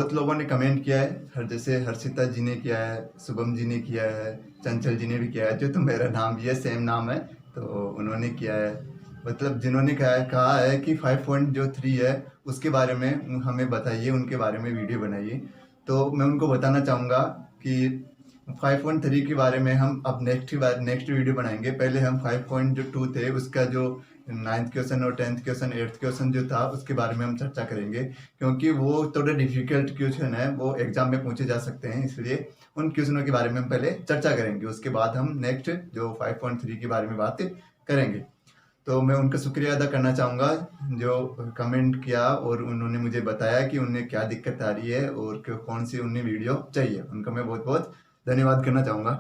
बहुत लोगों ने कमेंट किया है, जैसे हर्षिता जी ने किया है, शुभम जी ने किया है, चंचल जी ने भी किया है, जो तो मेरा नाम भी है, सेम नाम है, तो उन्होंने किया है। मतलब जिन्होंने कहा है कि 5.3 है उसके बारे में हमें बताइए, उनके बारे में वीडियो बनाइए। तो मैं उनको बताना चाहूँगा कि 5.3 के बारे में हम अब नेक्स्ट वीडियो बनाएंगे। पहले हम 5.2 थे उसका जो 9th क्वेश्चन और 10th क्वेश्चन 8th क्वेश्चन जो था उसके बारे में हम चर्चा करेंगे, क्योंकि वो थोड़े डिफिकल्ट क्वेश्चन है, वो एग्जाम में पूछे जा सकते हैं, इसलिए उन क्वेश्चनों के बारे में हम पहले चर्चा करेंगे, उसके बाद हम नेक्स्ट जो 5.3 के बारे में बात करेंगे। तो मैं उनका शुक्रिया अदा करना चाहूँगा जो कमेंट किया और उन्होंने मुझे बताया कि उन्हें क्या दिक्कत आ रही है और कौन सी उन्हें वीडियो चाहिए, उनका मैं बहुत बहुत धन्यवाद करना चाहूँगा।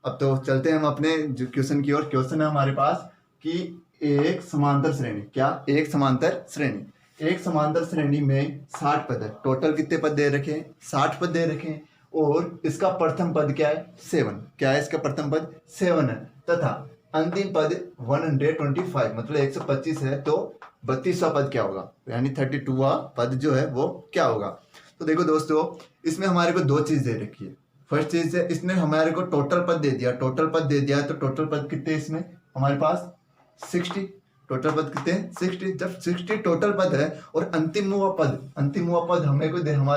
अब तो चलते हैं हम अपने जो क्वेश्चन की ओर। क्वेश्चन है हमारे पास कि एक समांतर श्रेणी, क्या एक समांतर श्रेणी में 60 पद है। टोटल कितने पद दे रखे हैं? 60 पद दे रखे हैं और इसका प्रथम पद क्या है? 7। क्या है इसका प्रथम पद? 7 है, तथा अंतिम पद 125 मतलब 125 है, तो 32वां पद क्या होगा, यानी 32वां पद जो है वो क्या होगा। तो देखो दोस्तों, इसमें हमारे को दो चीज दे रखी है। फर्स्ट चीज है, इसने हमारे को टोटल पद दे दिया, तो टोटल पद कितने इसमें हमारे पास? 60। टोटल पद कितने हैं? 60। जब 60 टोटल पद है और अंतिमवा पद हमारे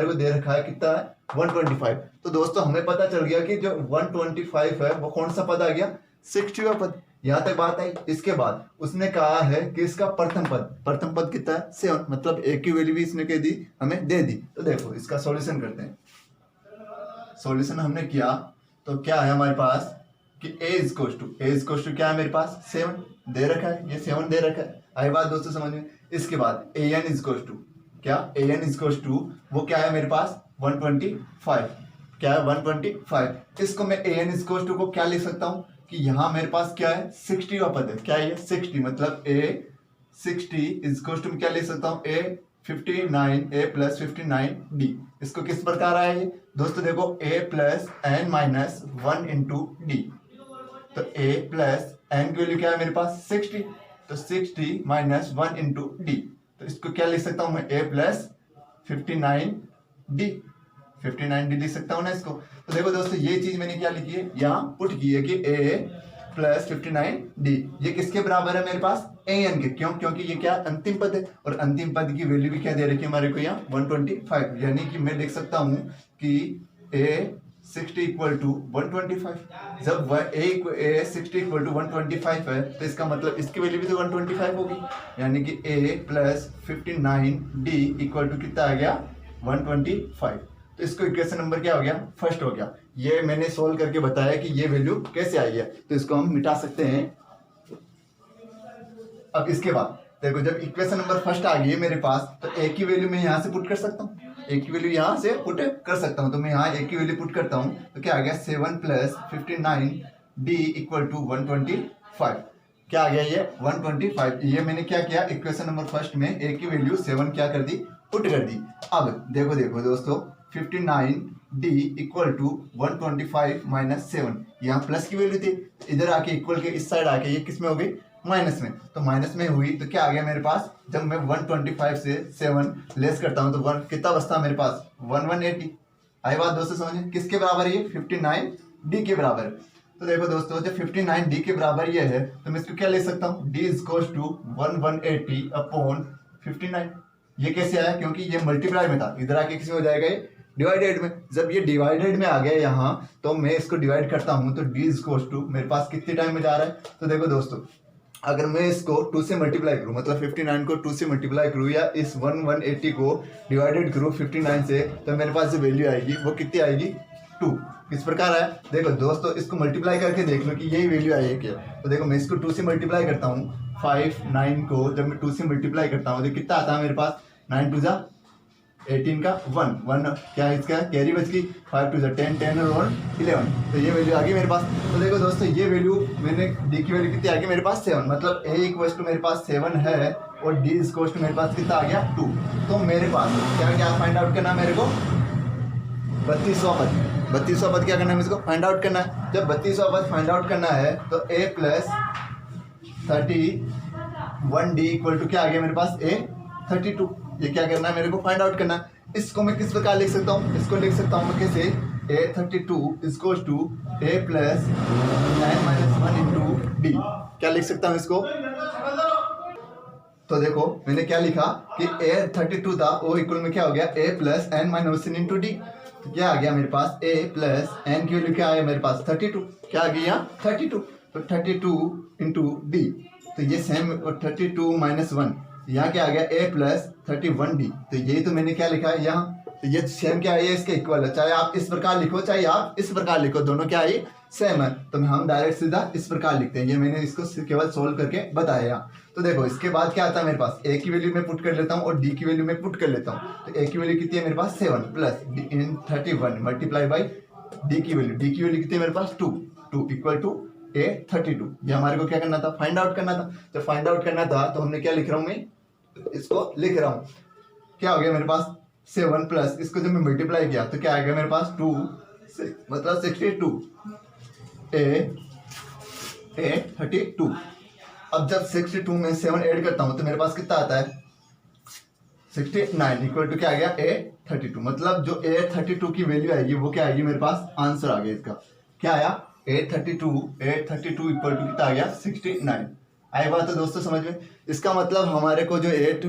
को दे रखा है कितना है? 125। तो दोस्तों हमें पता चल गया कि जो 125 है वो कौन सा पद आ गया? 60वां पद। यहां तक बात आई। इसके बाद उसने कहा है कि इसका प्रथम पद कितना है? 7, मतलब एक की वैल्यू भी इसने कह दी, हमें दे दी। तो देखो इसका सॉल्यूशन करते हैं। सॉल्यूशन हमने किया तो क्या है हमारे पास कि a इज टू क्या है मेरे पास? 7 दे रखा है, ये 7 दे रखा है। आई बात दोस्तों समझ में? इसके बाद an इज क्या? an इज वो क्या है मेरे पास? 125। क्या है? 125। इसको मैं an इज को क्या लिख सकता हूं कि यहां मेरे पास क्या है? 60वां पद है। क्या है? 60, मतलब a 60 इज में क्या लिख सकता हूं? a 59 a plus 59 d। इसको किस प्रकार आया ये दोस्तों? देखो a plus n minus 1 into D. तो a प्लस n की वैल्यू क्या है मेरे पास? 60। तो 60 माइनस 1 इंटू डी। तो इसको क्या लिख सकता हूं मैं? a plus 59d। 59d लिख सकता हूं ना इसको। तो देखो दोस्तों, ये चीज मैंने क्या लिखी है? यहाँ पुट की है कि a प्लस 59d ये किसके बराबर है मेरे पास? an के। क्यों? क्योंकि ये क्या अंतिम पद है और अंतिम पद की वैल्यू भी क्या दे रखी है हमारे को यहाँ? 125। यानी कि मैं लिख सकता हूँ कि a 60 इक्वल टू 125। जब a 60 इक्वल टू 125 है तो इसका मतलब इसकी वैल्यू भी तो 125 होगी, यानी कि a plus 59d equal to कितना आ गया? 125। तो इसको इक्वेशन नंबर क्या हो गया? फर्स्ट हो गया। ये मैंने सोल्व करके बताया कि ये वैल्यू कैसे आई है, तो इसको हम मिटा सकते हैं। अब इसके बाद देखो, जब इक्वेशन नंबर फर्स्ट आ गई है मेरे पास, तो a की वैल्यू मैं यहाँ से पुट कर सकता हूँ, a की वैल्यू यहाँ से पुट कर सकता हूँ। तो मैं यहाँ a की वैल्यू पुट करता हूँ तो क्या आ गया? 7 प्लस 59d इक्वल टू 125। क्या आ गया ये? 125। ये मैंने क्या किया? इक्वेशन नंबर फर्स्ट में a की वैल्यू 7 क्या कर दी? पुट कर दी। अब देखो दोस्तों, 59d इक्वल टू 125 माइनस 7, यहाँ प्लस की वैल्यू थी, इधर आके इक्वल के इस साइड आके ये किस में हो गई? माइनस में। तो माइनस में हुई तो क्या आ गया मेरे पास? जब मैं 125 से 7 लेस करता हूं तो कितना बचता है मेरे पास? 180। आई बात दोस्तों समझे? किसके बराबर है ये? 59d के बराबर। तो देखो दोस्तों, जब 59d के बराबर ये है तो मैं इसको क्या ले सकता हूँ? d is to 1180 upon 59। ये कैसे आया? क्योंकि ये मल्टीप्लाई में था, इधर आके किसी में हो जाएगा ये? डिवाइडेड में। जब ये डिवाइडेड में आ गया यहाँ, तो मैं इसको डिवाइड करता हूं तो d इज टू मेरे पास कितने टाइम में जा रहा है? तो देखो दोस्तों, अगर मैं इसको 2 से मल्टीप्लाई करूं, मतलब 59 को 2 से मल्टीप्लाई करूं या इस 180 को डिवाइडेड करूं 59 से, तो मेरे पास जो वैल्यू आएगी वो कितनी आएगी? 2। किस प्रकार है? देखो दोस्तों, इसको मल्टीप्लाई करके देख लो कि यही वैल्यू आई है क्या। तो देखो मैं इसको 2 से मल्टीप्लाई करता हूँ, 59 को जब मैं 2 से मल्टीप्लाई करता हूँ तो कितना आता है मेरे पास? 9 2 जा 18 का 1 क्या है इसका? कैरी बच गई। 5 2 जा 10 10 और 11। तो ये वैल्यू आ गई मेरे पास। तो देखो दोस्तों, ये वैल्यू मैंने डी की वैल्यू कितनी आ गई मेरे पास? 7, मतलब a इक्वल टू मेरे पास 7 है और d इक्वल टू मेरे पास कितना आ गया? 2। तो मेरे पास क्या फाइंड आउट करना है मेरे को? 32वां पद। 32वां पद क्या करना है मेरे को? फाइंड आउट करना है। जब 32वां पद फाइंड आउट करना है तो a plus 31d equal to क्या आ गया मेरे पास? a 32। ये क्या करना है मेरे को? फाइंड आउट करना है। इसको मैं किस प्रकार लिख सकता हूँ, इसको लिख सकता हूँ मैं कैसे, A32 equals to A plus n-1 into D. क्या लिख सकता हूँ इसको, तो देखो मैंने क्या लिखा कि A32 था, वो इक्वल में क्या हो गया A plus n-1 into D. तो क्या आ गया मेरे पास, A प्लस n की वैल्यू क्या आया मेरे पास 32, क्या आ गया 32, तो 32 इंटू डी, तो ये सेम 32 माइनस 1, यहाँ क्या आ गया A प्लस 31 डी। तो यही तो मैंने क्या लिखा है यहाँ, तो ये सेम क्या है, ये इसके इक्वल है, चाहे आप इस प्रकार लिखो चाहे आप इस प्रकार लिखो, दोनों क्या है सेम है। तो हम डायरेक्ट सीधा इस प्रकार लिखते हैं, ये मैंने इसको केवल सोल्व करके बताया। तो देखो इसके बाद क्या आता है मेरे पास, ए की वैल्यू में पुट कर लेता हूँ और डी की वैल्यू में पुट कर लेता हूँ। तो ए की वैल्यू कितनी है मेरे पास 7 प्लस 31 मल्टीप्लाई बाई डी की वैल्यू कितनी है मेरे पास 2 इक्वल टू A32। ये हमारे को क्या करना था, फाइंड आउट करना था। जब फाइंड आउट करना था तो हमने क्या लिख रहा हूँ, मैं इसको लिख रहा हूँ, क्या हो गया मेरे पास 7 प्लस इसको जब मैं मल्टीप्लाई किया तो क्या आ गया मेरे पास 2 मतलब 62 A32। अब जब 62 में 7 ऐड करता हूं तो मेरे पास कितना आता है 69 इक्वल टू क्या आ गया A32। मतलब जो A32 की वैल्यू आएगी वो क्या आएगी मेरे पास, आंसर आ गया इसका, क्या आया A32 इक्वल टू कितना आ गया 69। आई बात है दोस्तों समझ में। इसका मतलब हमारे को जो 8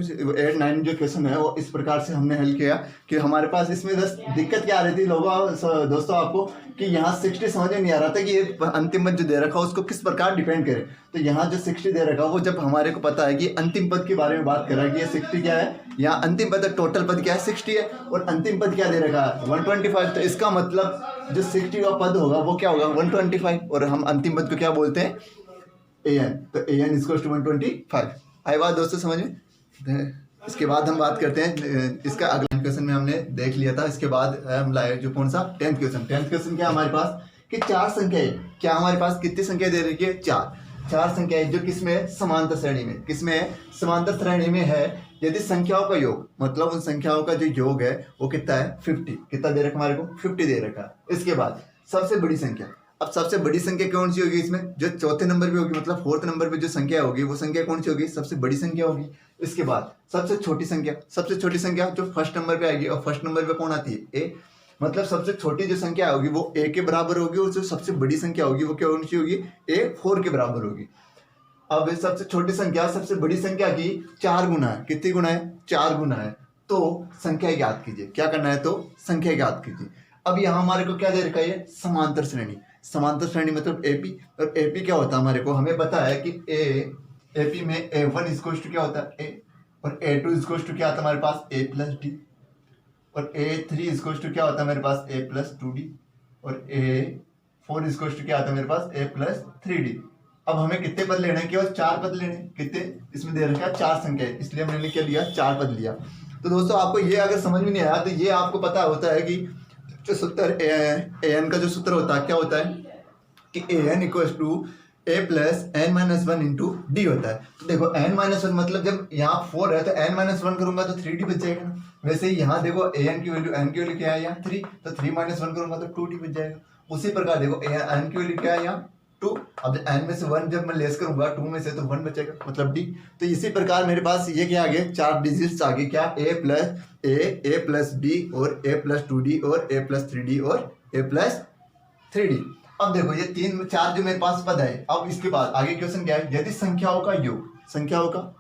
9 जो क्वेश्चन है वो इस प्रकार से हमने हल किया कि हमारे पास इसमें बस दिक्कत क्या आ रही थी लोगों दोस्तों आपको, कि यहाँ 60 समझ में नहीं आ रहा था कि ये अंतिम पद जो दे रखा है उसको किस प्रकार डिपेंड करे। तो यहाँ जो 60 दे रखा है वो जब हमारे को पता है कि अंतिम पद के बारे में बात कर रहा है कि ये 60 क्या है, यहाँ अंतिम पद टोटल पद क्या है 60 है और अंतिम पद क्या दे रखा है 125। तो इसका मतलब जो 60 का पद होगा वो क्या होगा 125 और हम अंतिम पद को क्या बोलते हैं an। तो an इक्वल्स टू 125। आई बात दोस्तों समझ में। इसके बाद हम बात करते हैं इसका अगला क्वेश्चन में हमने देख लिया था। इसके बाद हम लाए जो कौन सा 10th क्वेश्चन क्या हमारे पास कि 4 संख्याएं, क्या हमारे पास कितनी संख्या दे रही है 4 संख्याएं जो किसमें समांतर श्रेणी में, किसमें समांतर श्रेणी में है। यदि संख्याओं का योग मतलब उन संख्याओं का जो योग है वो कितना है 50, कितना दे रखा हमारे को 50 दे रखा है। इसके बाद सबसे बड़ी संख्या, अब सबसे बड़ी संख्या कौन सी होगी इसमें, जो चौथे नंबर पे होगी मतलब 4th नंबर पे जो संख्या होगी वो संख्या कौन सी होगी, सबसे बड़ी संख्या होगी। इसके बाद सबसे छोटी संख्या जो फर्स्ट नंबर पे आएगी और फर्स्ट नंबर पे कौन आती है ए, मतलब सबसे छोटी जो संख्या होगी वो ए के बराबर होगी और जो सबसे बड़ी संख्या होगी वो कौन सी होगी A4 के बराबर होगी। अब सबसे छोटी संख्या सबसे बड़ी संख्या की 4 गुना है, कितनी गुना है 4 गुना है। तो संख्या ज्ञात कीजिए, क्या करना है तो संख्या ज्ञात कीजिए। अब यहाँ हमारे को क्या दे रखा है समांतर श्रेणी मतलब एपी, और एपी क्या होता है हमारे को हमें पता है कि एपी में A1 इक्वल्स टू क्या होता है ए, और A2 इक्वल्स टू क्या आता है हमारे पास A प्लस डी, और A3 इक्वल्स टू क्या होता है मेरे पास A प्लस 2D, और A4 इक्वल्स टू क्या आता है मेरे पास A प्लस 3D। अब हमें कितने पद लेने हैं, केवल 4 पद लेने, कितने इसमें दे रखा है 4 संख्या है, इसलिए हमने क्या लिया 4 पद लिया। तो दोस्तों आपको ये अगर समझ में नहीं आया तो ये आपको पता होता है कि जो सूत्र an का जो सूत्र होता है क्या होता है कि an equals to a plus n-1 into D होता है। तो देखो n-1 मतलब जब यहाँ 4 है तो n-1 करूंगा तो 3d बच जाएगा ना। वैसे ही यहाँ देखो n की वैल्यू क्या है यहाँ 3, तो 3-1 करूंगा तो 2d बच जाएगा। उसी प्रकार देखो n की वैल्यू क्या है यहाँ 2, अब n में से 1 जब मैं लेस करूंगा 2 में से तो 1 बचेगा मतलब d। तो इसी प्रकार मेरे पास ये क्या आ गया 4 डिजिट्स आ गए, क्या a प्लस b और a प्लस 2d और a प्लस 3d और a प्लस 3d। अब देखो ये 4 जो मेरे पास पद है। अब इसके बाद आगे क्वेश्चन क्या है, यदि संख्याओं का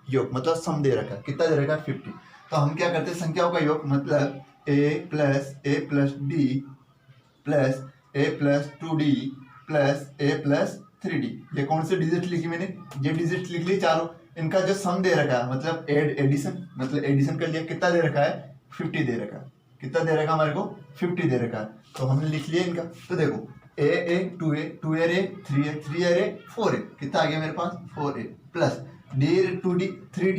योग मतलब सम दे रखा है, कितना दे रखा है 50। तो हम क्या करते हैं संख्याओं का योग मतलब a plus d plus a plus 2d plus a plus 3d। ये कौन से डिजिट लिखी मैंने, ये डिजिट लिख ली चारों, इनका जो सम दे रखा है मतलब एडिशन कर लिया, कितना दे रखा है 50 दे रखा है, कितना दे रखा है हमारे को 50 दे रखा है। तो हमने लिख लिया इनका। तो देखो a 2a 3a 4a, कितना आ गया मेरे पास 4a plus d 2d 3d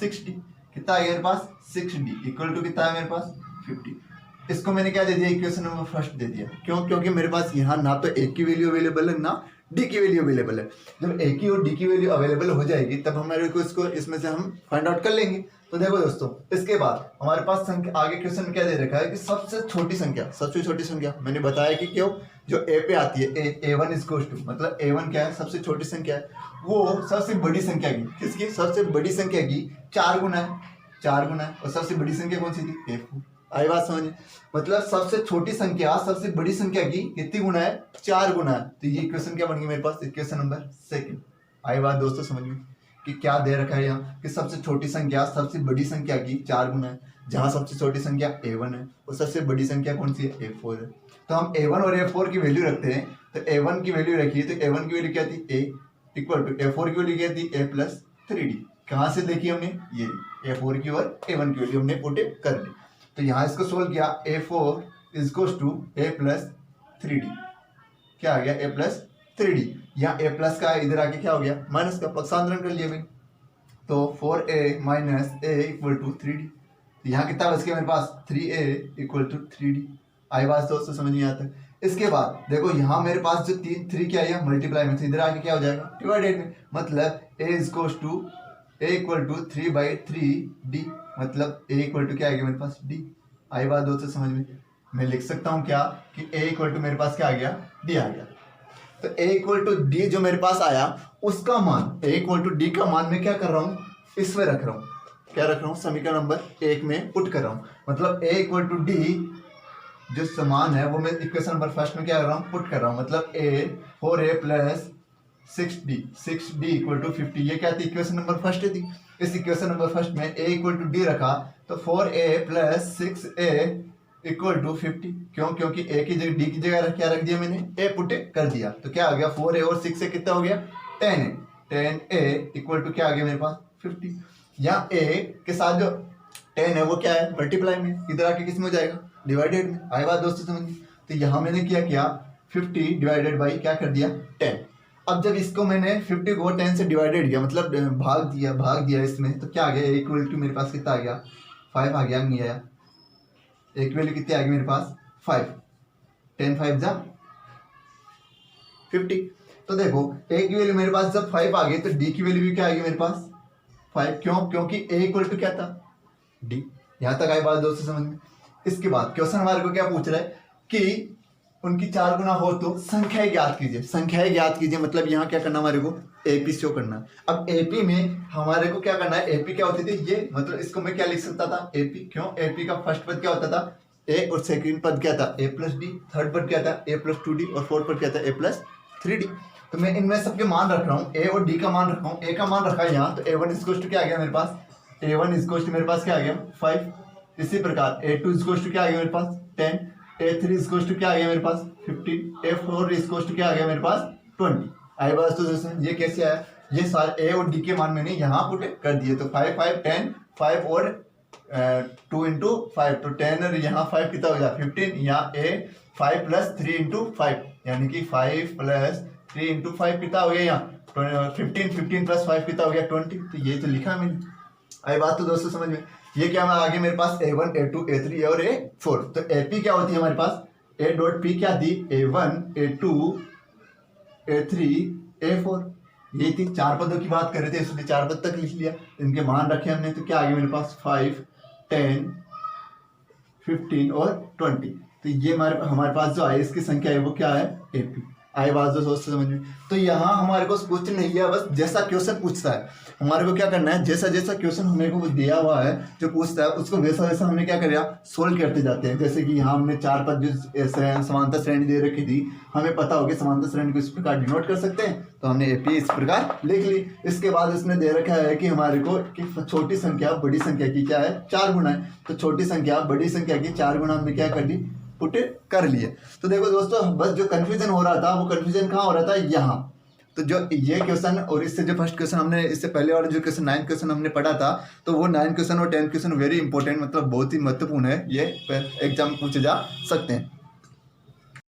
6d, कितना आ गया मेरे पास 6d इक्वल टू कितना है मेरे पास 50। इसको मैंने क्या दे दिया इक्वेशन नंबर फर्स्ट दे दिया, क्यों, क्योंकि मेरे पास यहाँ ना तो ए की वैल्यू अवेलेबल है ना डी की वैल्यू अवेलेबल है। जब ए की और डी की वैल्यू अवेलेबल हो जाएगी तब हमारे को इसको इसमें से हम फाइंड आउट कर लेंगे। तो देखो दोस्तों इसके बाद हमारे पास संख्या आगे क्वेश्चन में क्या दे रखा है कि सबसे छोटी संख्या मैंने बताया कि क्यों जो ए पे आती है A1 इक्वल्स टू मतलब A1 क्या है सबसे छोटी संख्या है, वो सबसे बड़ी संख्या की किसकी सबसे बड़ी संख्या की 4 गुना है। 4 गुना है, और सबसे बड़ी संख्या कौन सी थी, A4। आई बात समझ में? मतलब सबसे छोटी संख्या सबसे बड़ी संख्या की कितनी गुना है, 4 गुना है। तो ये इक्वेशन क्या बन गई मेरे पास, इक्वेशन नंबर 2। आई बात दोस्तों समझ में कि क्या दे रखा है यहाँ कि सबसे छोटी संख्या सबसे बड़ी संख्या की 4 गुना है, जहाँ सबसे छोटी संख्या A1 है और सबसे बड़ी संख्या कौन सी है, A4 है। तो हम A1 और A4 की वैल्यू रखते हैं, तो A1 की वैल्यू रखिए, तो A1 की वैल्यू क्या थी, A इक्वल टू A4 की वैल्यू क्या थी, A+3D। कहाँ से देखी हमने, ये A4 की और A1 की वैल्यू हमने पुट कर ली। तो यहाँ इसको सोल्व किया, A4 इज टू A+3D, क्या आ गया, A+3D। यहाँ A प्लस का इधर आके क्या हो गया, माइनस का, पक्षांतरण कर लिया भाई। तो 4A minus A equal to 3D। तो यहाँ कितना बच गया मेरे पास, 3A इक्वल टू 3D। आई बात दोस्तों समझ नहीं आता। इसके बाद देखो यहाँ मेरे पास जो 3 क्या है, मल्टीप्लाई में, तो इधर आके क्या हो जाएगा, डिवाइडेड में, मतलब A इक्वल टू 3/3D, मतलब A इक्वल टू क्या आ गया मेरे पास, D। आई बात दोस्तों समझ में? मैं लिख सकता हूँ क्या कि A इक्वल टू मेरे पास क्या आ गया, D आ गया। तो A इक्वल टू D जो मेरे पास आया, उसका मान, A इक्वल टू D का मान मैं क्या कर रहा हूँ, इसमें रख रहा हूँ, क्या रख रहा हूँ, समीकरण नंबर 1 में पुट कर रहा हूँ। मतलब A इक्वल टू D जो समान है वो मैं इक्वेशन नंबर 1 में क्या कर रहा हूँ, पुट कर रहा हूँ। मतलब 4A plus 6D equal to 50, ये क्या थी, इक्वेशन नंबर 1 थी। इस इक्वेशन नंबर 1 में A इक्वल टू D रखा, तो 4A plus 6A equal to 50। क्यों, क्योंकि A की जगह D की जगह क्या रख दिया मैंने, A पुट कर दिया। तो क्या आ गया, 4A और 6A कितना हो गया, 10A। 10A इक्वल टू क्या आ गया मेरे पास, 50। यहाँ A के साथ जो 10 है वो क्या है, मल्टीप्लाई में, इधर आके किस में हो जाएगा, डिवाइडेड में। आई बात दोस्तों समझिए? तो यहाँ मैंने क्या 50 डिवाइडेड बाई क्या कर दिया, 10। अब जब इसको मैंने 50 को 10 से डिवाइडेड किया, मतलब भाग दिया इसमें, तो क्या आ गया, इक्वल टू मेरे पास कितना आ गया, 5 आ गया, नहीं आया, एक वैल्यू कितनी आ गई मेरे पास, 5। 10 5 जा 50। तो देखो A की वैल्यू मेरे पास जब 5 आ गई, तो D की वैल्यू भी क्या आ गई मेरे पास, 5। क्यों, क्योंकि A इक्वल टू क्या था, D। यहाँ तक आई बात दोस्तों समझ में? इसके बाद क्वेश्चन हमारे को क्या पूछ रहा है कि उनकी 4 गुना हो तो संख्याएं ज्ञात कीजिए। संख्याएं ज्ञात कीजिए मतलब यहाँ क्या करना, हमारे को AP शो करना है। अब AP में हमारे को क्या करना है, AP क्या होती थी ये, मतलब इसको मैं क्या लिख सकता था, AP। क्यों, AP का फर्स्ट पद क्या होता था, A, और सेकंड पद क्या था, A+D, थर्ड पद क्या था, A+2D, और फोर्थ पद क्या था, A+3D। तो मैं इनमें सबके मान रख रहा हूँ, A और D का मान रखा हूँ। A का मान रखा है यहाँ, तो A1 इक्वल टू क्या आ गया मेरे पास, A1 इक्वल टू मेरे पास क्या आ गया, 5। इसी प्रकार A2 इक्वल टू क्या आ गया मेरे पास, 10। A3 इक्वल टू क्या आ गया मेरे पास, 15। A4 इक्वल टू क्या आ गया मेरे पास, 20। आई बात तो दोस्तों ये कैसे आया, ये सारे A और D के मान मैंने यहाँ पुट कर दिए। तो 5 5 10, 5 और 2 इंटू 5, तो 10 और यहाँ 5 कितना हो गया, 15। यहाँ A 5 प्लस 3 इंटू 5, यानी कि 5 प्लस 3 इंटू 5 कितना हो गया, यहाँ 15 प्लस 5 कितना हो गया, 20। तो ये तो लिखा मैंने। आई बात तो दोस्तों समझ में? ये क्या मैं आगे मेरे पास A1 A2 A3 और A4। तो AP क्या होती है हमारे पास, A डॉट P क्या थी, A1 A2 A3 A4। ये थी, 4 पदों की बात कर रहे थे इसलिए 4 पद तक लिख लिया, इनके मान रखे हमने। तो क्या आ गया मेरे पास, 5 10 15 और 20। तो ये हमारे पास जो है इसकी संख्या है वो क्या है, AP। आई बात जो सोच समझ में? तो यहाँ हमारे को क्वेश्चन नहीं है, बस जैसा क्वेश्चन पूछता है हमारे को क्या करना है, जैसा जैसा क्वेश्चन हमें को दिया हुआ है जो पूछता है उसको वैसा वैसा हमने क्या करा, सोल्व करते जाते हैं। जैसे कि यहाँ हमने 4 पद जो समांतर श्रेणी दे रखी थी, हमें पता होगा समांतर श्रेणी को इस प्रकार डिनोट कर सकते हैं, तो हमने AP इस प्रकार लिख ली। इसके बाद इसने दे रखा है कि हमारे को कि छोटी संख्या बड़ी संख्या की क्या है, 4 गुना है। तो छोटी संख्या बड़ी संख्या की 4 गुना हमने क्या कर दी, पुट कर लिए। तो देखो दोस्तों, बस जो कंफ्यूजन हो रहा था वो कंफ्यूजन कहाँ हो रहा था, यहाँ। तो जो ये क्वेश्चन और इससे जो फर्स्ट क्वेश्चन हमने इससे पहले वाला जो क्वेश्चन 9 क्वेश्चन हमने पढ़ा था, तो वो 9 क्वेश्चन और 10 क्वेश्चन वेरी इंपॉर्टेंट, मतलब बहुत ही महत्वपूर्ण है, ये एग्जाम पूछे जा सकते हैं।